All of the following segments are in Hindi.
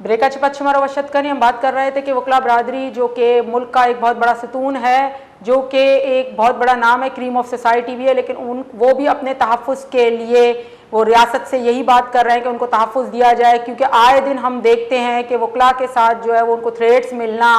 ब्रेका चिपच्छमारो वशत करी हम बात कर रहे थे कि वकला बरादरी जो कि मुल्क का एक बहुत बड़ा सतून है, जो कि एक बहुत बड़ा नाम है, क्रीम ऑफ सोसाइटी भी है, लेकिन वो भी अपने तहफ़्फ़ुज़ के लिए वो रियासत से यही बात कर रहे हैं कि उनको तहफ़्फ़ुज़ दिया जाए, क्योंकि आए दिन हम देखते हैं कि वकला के साथ जो है वो उनको थ्रेट्स मिलना,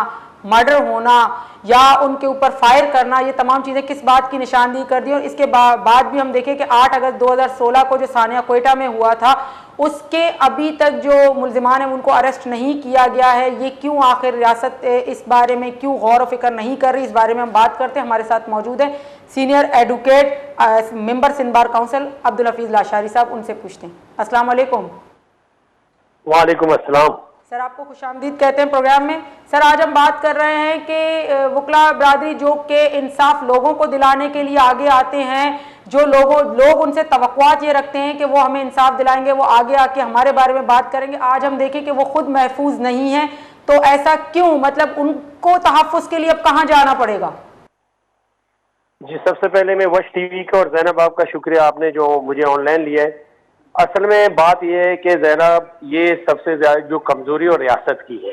मर्डर होना या उनके ऊपर फायर करना, ये तमाम चीज़ें किस बात की निशानदेही कर दी। और इसके बाद भी हम देखें कि 8 अगस्त 2016 को जो सानिया कोयटा में हुआ था, उसके अभी तक जो मुल्ज़िमान हैं उनको अरेस्ट नहीं किया गया है। ये क्यों आखिर रियासत इस बारे में क्यों गौर व फिक्र नहीं कर रही, इस बारे में हम बात करते हैं। हमारे साथ मौजूद हैं senior advocate member Sindh bar council Abdul Hafeez Lashari sahab, उनसे पूछते हैं। अस्सलाम वालेकुम। वालेकुम अस्सलाम। सर, आपको खुशामदीद कहते हैं प्रोग्राम में। सर, आज हम बात कर रहे हैं कि वकला बरादरी जो कि इंसाफ लोगों को दिलाने के लिए आगे आते हैं, जो लोग उनसे तवक्कुआत ये रखते हैं कि वो हमें इंसाफ दिलाएंगे, वो आगे आके हमारे बारे में बात करेंगे। आज हम देखें कि वो खुद महफूज नहीं है, तो ऐसा क्यों? मतलब उनको तहफ़्फ़ुज़ के लिए अब कहाँ जाना पड़ेगा? जी, सबसे पहले मैं वश टीवी का और जैनब आपका शुक्रिया, आपने जो मुझे ऑनलाइन लिया है। असल में बात यह है कि जैनब, ये सबसे ज्यादा जो कमजोरी और रियासत की है,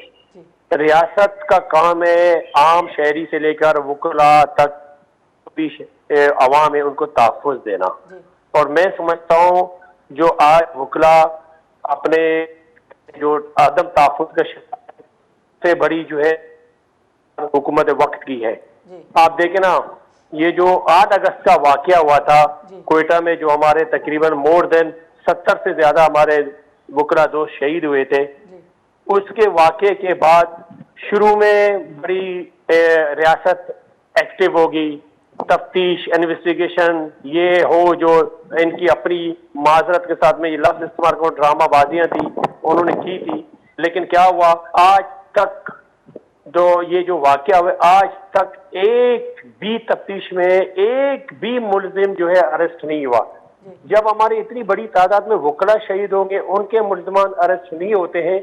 रियासत का काम है आम शहरी से लेकर वकला तक भी अवाम है उनको तहफ़्फ़ुज़ देना। और मैं समझता हूँ जो आज वकला अपने जो आदम तहफ़्फ़ुज़ का सबसे बड़ी जो है हुकूमत वक्त की है। आप देखें ना, ये जो 8 अगस्त का वाकया हुआ था कोयटा में, जो हमारे तकरीबन मोर देन 70 से ज्यादा हमारे वकला दोस्त शहीद हुए थे, उसके वाकये के बाद शुरू में बड़ी रियासत एक्टिव होगी, तफ्तीश इन्वेस्टिगेशन ये हो, जो इनकी अपनी माजरत के साथ में ये लफ्ज इस्तेमाल करो ड्रामाबाजियां थी उन्होंने की थी। लेकिन क्या हुआ, आज तक ये जो वाकया हुआ, आज तक एक भी तफ्तीश में एक भी मुल्जिम जो है अरेस्ट नहीं हुआ। जब हमारी इतनी बड़ी तादाद में वकला शहीद होंगे, उनके मुल्जिमान अरेस्ट नहीं होते हैं,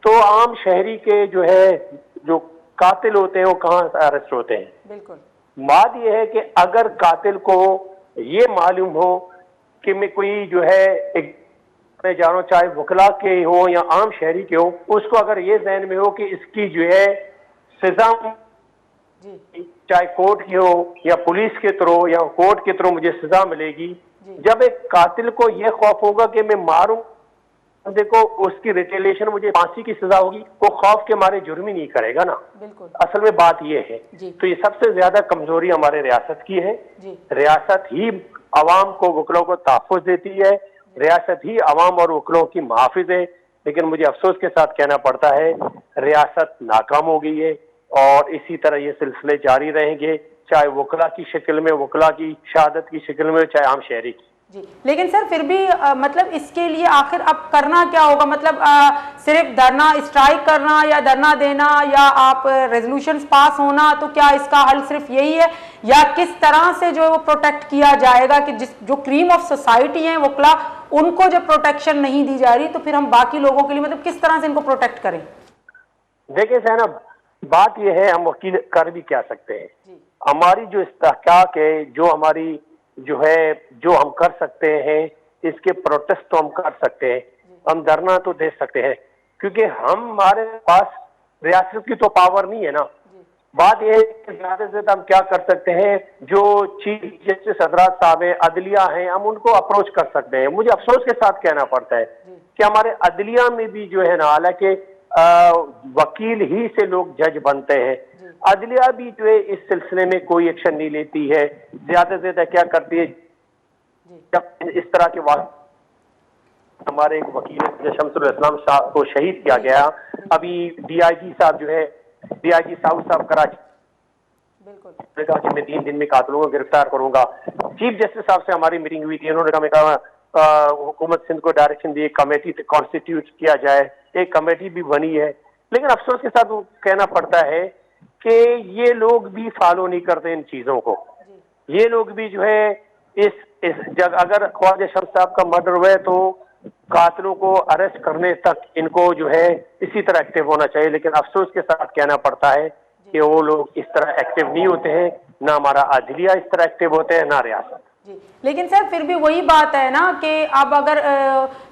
तो आम शहरी के जो है जो कातिल होते हैं वो कहाँ अरेस्ट होते हैं? बिल्कुल। बात यह है कि अगर कातिल को ये मालूम हो कि मैं कोई जो है एक जानो, चाहे वकला के हो या आम शहरी के हो, उसको अगर ये ज़हन में हो कि इसकी जो है सजा चाहे कोर्ट की हो या पुलिस के थ्रू या कोर्ट के थ्रू मुझे सजा मिलेगी, जब एक कातिल को यह खौफ होगा कि मैं मारूं, देखो उसकी रिटेलिएशन मुझे फांसी की सजा होगी, वो खौफ के मारे जुर्म ही नहीं करेगा ना। असल में बात यह है। तो ये सबसे ज्यादा कमजोरी हमारे रियासत की है। रियासत ही अवाम को, वकलों को तहफ़्फ़ुज़ देती है, रियासत ही अवाम और वकलों की मुहाफ़िज़ है। लेकिन मुझे अफसोस के साथ कहना पड़ता है रियासत नाकाम हो गई है और इसी तरह ये सिलसिले जारी रहेंगे, चाहे वकला की शक्ल में, वकला की शहादत की शक्ल में, चाहे आम शहरी की। जी, लेकिन सर फिर भी मतलब इसके लिए आखिर अब करना क्या होगा? मतलब सिर्फ धरना, स्ट्राइक करना या धरना देना या आप रेजोल्यूशंस पास होना, तो क्या इसका हल सिर्फ यही है, या किस तरह से जो है वो प्रोटेक्ट किया जाएगा कि जो क्रीम ऑफ सोसाइटी है वकला, उनको जब प्रोटेक्शन नहीं दी जा रही, तो फिर हम बाकी लोगों के लिए मतलब किस तरह से इनको प्रोटेक्ट करें? देखिए जैनब, बात यह है हम वकील कर भी क्या सकते हैं। हमारी जो इस्तेहकाक है, जो हमारी जो है, जो हम कर सकते हैं, इसके प्रोटेस्ट तो हम कर सकते हैं, हम धरना तो दे सकते हैं, क्योंकि हमारे पास रियासत की तो पावर नहीं है ना। बात यह है कि ज्यादा से ज्यादा हम क्या कर सकते हैं, जो चीफ जस्टिस हजरात साहब हैं, अदलिया हैं, हम उनको अप्रोच कर सकते हैं। मुझे अफसोस के साथ कहना पड़ता है कि हमारे अदलिया में भी जो है ना, हालांकि वकील ही से लोग जज बनते हैं, अदलिया भी जो है इस सिलसिले में कोई एक्शन नहीं लेती है। ज्यादा से ज्यादा क्या करती है, जब इस तरह के हमारे एक वकील शमसुल इस्लाम साहब को शहीद किया गया, अभी डीआईजी साहब जो है, डीआईजी साहब कराची, मैं 3 दिन में कातिलों को गिरफ्तार करूंगा। चीफ जस्टिस साहब से हमारी मीटिंग हुई थी, उन्होंने कहा हुकूमत सिंध को डायरेक्शन दी कमेटी कॉन्स्टिट्यूट किया जाए, एक कमेटी भी बनी है। लेकिन अफसोस के साथ वो कहना पड़ता है कि ये लोग भी फॉलो नहीं करते इन चीजों को। ये लोग भी जो है इस जगह, अगर ख्वाजा शम्स साहब का मर्डर हुआ तो कातिलों को अरेस्ट करने तक इनको जो है इसी तरह एक्टिव होना चाहिए। लेकिन अफसोस के साथ कहना पड़ता है कि वो लोग इस तरह एक्टिव नहीं होते हैं, ना हमारा अदलिया इस तरह एक्टिव होते हैं, ना रियासत। जी, लेकिन सर फिर भी वही बात है ना कि अब अगर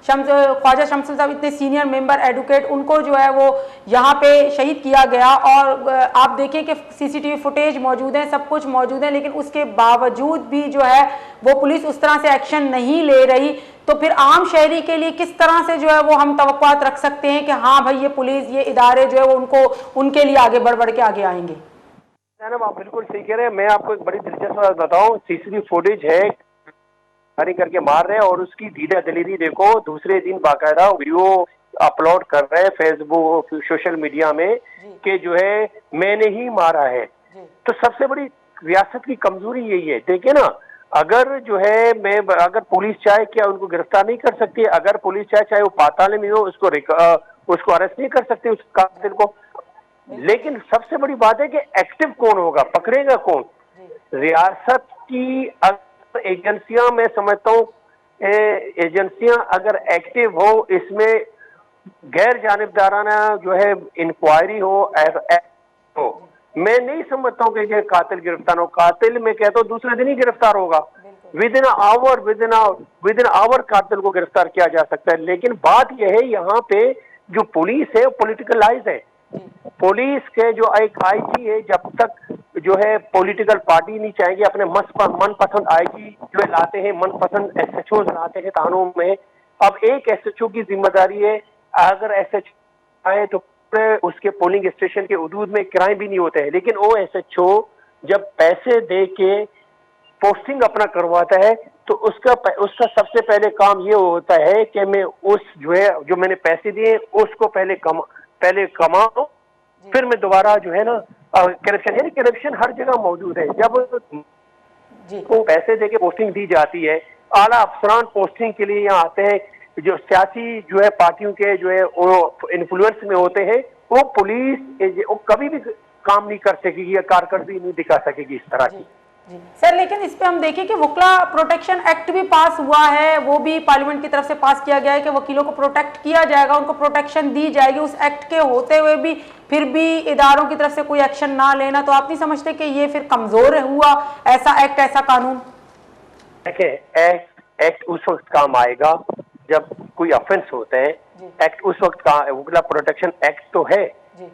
ख्वाजा शमसुल साहब इतने सीनियर मेंबर एडवोकेट, उनको जो है वो यहाँ पे शहीद किया गया और आप देखिए कि सीसीटीवी फुटेज मौजूद है, सब कुछ मौजूद है, लेकिन उसके बावजूद भी जो है वो पुलिस उस तरह से एक्शन नहीं ले रही। तो फिर आम शहरी के लिए किस तरह से जो है वो हम तवक्कुआत रख सकते हैं कि हाँ भाई ये पुलिस, ये इदारे जो है वो उनको उनके लिए आगे बढ़ बढ़ के आगे आएंगे? जनाब आप बिल्कुल सही कह रहे हैं। मैं आपको एक बड़ी दिलचस्प बात बताऊं, सीसीटीवी फुटेज है फायरिंग करके मार रहे हैं और उसकी धीरे दलेरी देखो, दूसरे दिन बाकायदा वीडियो अपलोड कर रहे हैं फेसबुक सोशल मीडिया में कि जो है मैंने ही मारा है। तो सबसे बड़ी रियासत की कमजोरी यही है। देखिए ना, अगर जो है अगर पुलिस चाहे क्या उनको गिरफ्तार नहीं कर सकती, अगर पुलिस चाहे वो पाताल में हो उसको अरेस्ट नहीं कर सकती उस कातिल को। लेकिन सबसे बड़ी बात है कि एक्टिव कौन होगा, पकड़ेगा कौन? रियासत की एजेंसियां, मैं समझता हूँ एजेंसियां अगर एक्टिव हो, इसमें गैर जानिबदाराना जो है इंक्वायरी हो, मैं नहीं समझता हूँ कि कातिल गिरफ्तार हो। कातिल मैं कहता हूँ दूसरे दिन ही गिरफ्तार होगा, विद इन आवर कातिल को गिरफ्तार किया जा सकता है। लेकिन बात यह है यहाँ पे जो पुलिस है पॉलिटिकलाइज है। पुलिस के जो एक आईजी है, जब तक जो है पॉलिटिकल पार्टी नहीं चाहेंगे अपने मनपसंद आईजी जो है लाते हैं, मनपसंद एसएचओ लाते हैं थानों में। अब एक एसएचओ की जिम्मेदारी है, अगर एसएचओ आए तो उसके पोलिंग स्टेशन के हदूद में क्राइम भी नहीं होते हैं, लेकिन वो एसएचओ जब पैसे दे के पोस्टिंग अपना करवाता है तो उसका सबसे पहले काम ये होता है कि मैं उस जो मैंने पैसे दिए उसको पहले कमाऊं, फिर मैं दोबारा जो है ना करप्शन, यानी करप्शन हर जगह मौजूद है। जब को पैसे देके पोस्टिंग दी जाती है, आला अफसरान पोस्टिंग के लिए यहाँ आते हैं, जो सियासी जो है पार्टियों के जो है वो इन्फ्लुएंस में होते हैं, वो पुलिस वो कभी भी काम नहीं कर सकेगी या कारकर्दगी नहीं दिखा सकेगी इस तरह की। सर लेकिन इस पे हम देखें कि वकीला प्रोटेक्शन एक्ट भी पास हुआ है, वो भी पार्लियामेंट की तरफ से पास किया गया है कि वकीलों को प्रोटेक्ट किया जाएगा, उनको प्रोटेक्शन दी जाएगी। उस एक्ट के होते हुए भी फिर भी इदारों की तरफ से कोई एक्शन ना लेना, तो आप नहीं समझते कि ये फिर कमजोर हुआ ऐसा एक्ट, ऐसा कानून? देखिए, एक्ट उस वक्त काम आएगा जब कोई ऑफेंस होता है। एक्ट उस वक्त का वकीला प्रोटेक्शन एक्ट तो है,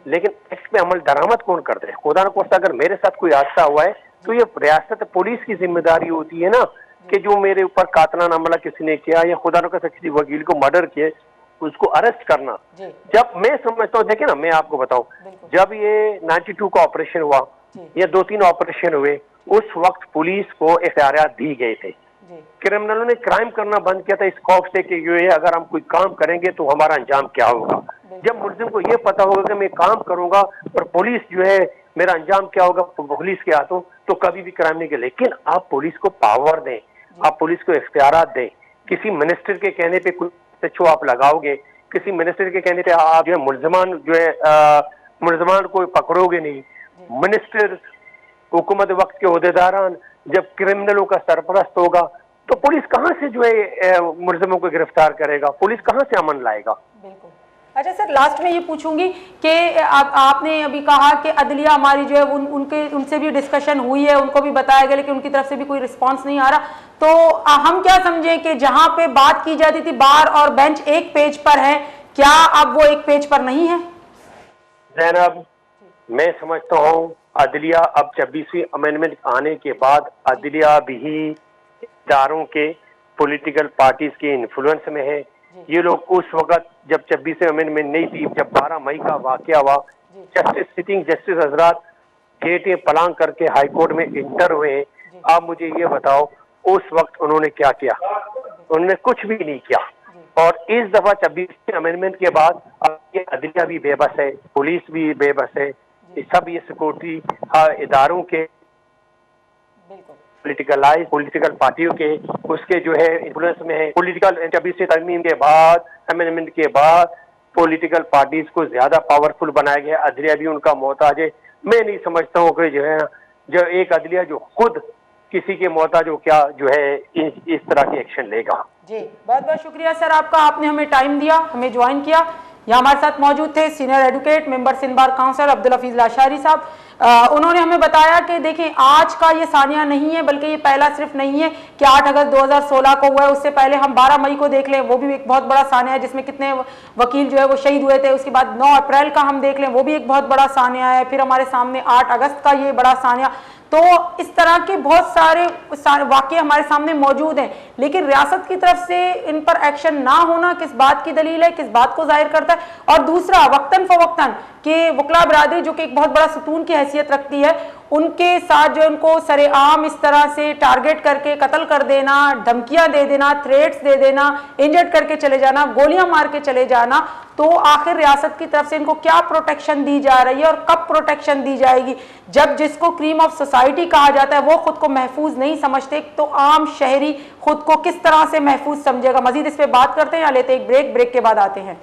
लेकिन एक्ट पे अमल दरामद कौन करते हैं? खुदा न खास्ता अगर मेरे साथ कोई हादसा हुआ है तो ये रियासत पुलिस की जिम्मेदारी होती है ना कि जो मेरे ऊपर कातलाना हमला किसी ने किया या खुदा न खास्ता किसी वकील को मर्डर किए उसको अरेस्ट करना। जब मैं समझता हूँ, देखिए ना मैं आपको बताऊं, जब ये 92 का ऑपरेशन हुआ या 2-3 ऑपरेशन हुए, उस वक्त पुलिस को इख्तियारात दी गए थे। क्रिमिनलों ने क्राइम करना बंद किया था इस खौफ से कि ये अगर हम कोई काम करेंगे तो हमारा अंजाम क्या होगा। जब मुल्जिम को ये पता होगा कि मैं काम करूंगा और पुलिस जो है मेरा अंजाम क्या होगा पुलिस के हाथों, तो कभी भी क्राइम नहीं किया। लेकिन आप पुलिस को पावर दें, आप पुलिस को इख्तियारात दें। किसी मिनिस्टर के कहने पे कुछ एसएचओ आप लगाओगे, किसी मिनिस्टर के कहने पे आप जो है मुलजमान को पकड़ोगे नहीं। मिनिस्टर, हुकूमत वक्त के ओहदेदारान जब क्रिमिनलों का सरपरस्त होगा तो पुलिस कहाँ से जो है मुलजिमों को गिरफ्तार करेगा? पुलिस कहाँ से अमन लाएगा? बिल्कुल। अच्छा सर, लास्ट में ये पूछूंगी कि आपने अभी कहा कि अदलिया हमारी जो है उनसे भी डिस्कशन हुई है, उनको भी बताया गया, लेकिन उनकी तरफ से भी कोई रिस्पांस नहीं आ रहा। तो हम क्या समझें कि जहां पे बात की जाती थी बार और बेंच एक पेज पर है, क्या अब वो एक पेज पर नहीं है? जैनब, मैं समझता हूँ अदलिया अब 26वीं अमेंडमेंट आने के बाद अदलिया भी इदारों के पॉलिटिकल पार्टीज के इन्फ्लुएंस में है। ये लोग उस वक्त जब 26वीं अमेंडमेंट नहीं थी, जब 12 मई का वाकया हुआ, सिटिंग जस्टिस हजरात गेटें पलांग करके हाई कोर्ट में इंटर हुए। आप मुझे ये बताओ उस वक्त उन्होंने क्या किया? उन्होंने कुछ भी नहीं किया। और इस दफा 26वीं अमेंडमेंट के बाद अब ये अदलिया भी बेबस है, पुलिस भी बेबस है, सब ये सिक्योरिटी इदारों के पॉलिटिकल पार्टियों के उसके जो है इन्फ्लुएंस में है। पॉलिटिकल 26वीं तरमीम के बाद, अमेंडमेंट के बाद पॉलिटिकल पार्टीज को ज्यादा पावरफुल बनाया गया। अदलिया भी उनका मोहताज है। मैं नहीं समझता हूँ कि जो है जो एक अदलिया जो खुद किसी के मोहताज हो क्या जो है इस तरह के एक्शन लेगा। जी बहुत बहुत शुक्रिया सर आपका, आपने हमें टाइम दिया, हमें ज्वाइन किया। यहाँ हमारे साथ मौजूद थे senior advocate member Sindh bar council Abdul Hafeez Lashari sahab. उन्होंने हमें बताया कि देखिए आज का ये सानिया नहीं है, बल्कि ये पहला सिर्फ नहीं है कि 8 अगस्त 2016 को हुआ है, उससे पहले हम 12 मई को देख लें, वो भी एक बहुत बड़ा सानिया है जिसमें कितने वकील जो है वो शहीद हुए थे। उसके बाद 9 अप्रैल का हम देख लें, वो भी एक बहुत बड़ा सानिया है। फिर हमारे सामने 8 अगस्त का ये बड़ा सानिया। तो इस तरह के बहुत सारे वाकये हमारे सामने मौजूद हैं, लेकिन रियासत की तरफ से इन पर एक्शन ना होना किस बात की दलील है, किस बात को जाहिर करता है। और दूसरा, वक्तन फवक्तन कि वकला बरादरी जो कि एक बहुत बड़ा सुतून की हैसियत रखती है, उनके साथ जो उनको सरेआम इस तरह से टारगेट करके कत्ल कर देना, धमकियां दे देना, थ्रेट्स दे देना, इंजर्ड करके चले जाना, गोलियां मार के चले जाना, तो आखिर रियासत की तरफ से इनको क्या प्रोटेक्शन दी जा रही है और कब प्रोटेक्शन दी जाएगी? जब जिसको क्रीम ऑफ सोसाइटी कहा जाता है वो खुद को महफूज नहीं समझते, तो आम शहरी खुद को किस तरह से महफूज समझेगा? मजीद इस पे बात करते हैं या लेते एक ब्रेक के बाद आते हैं।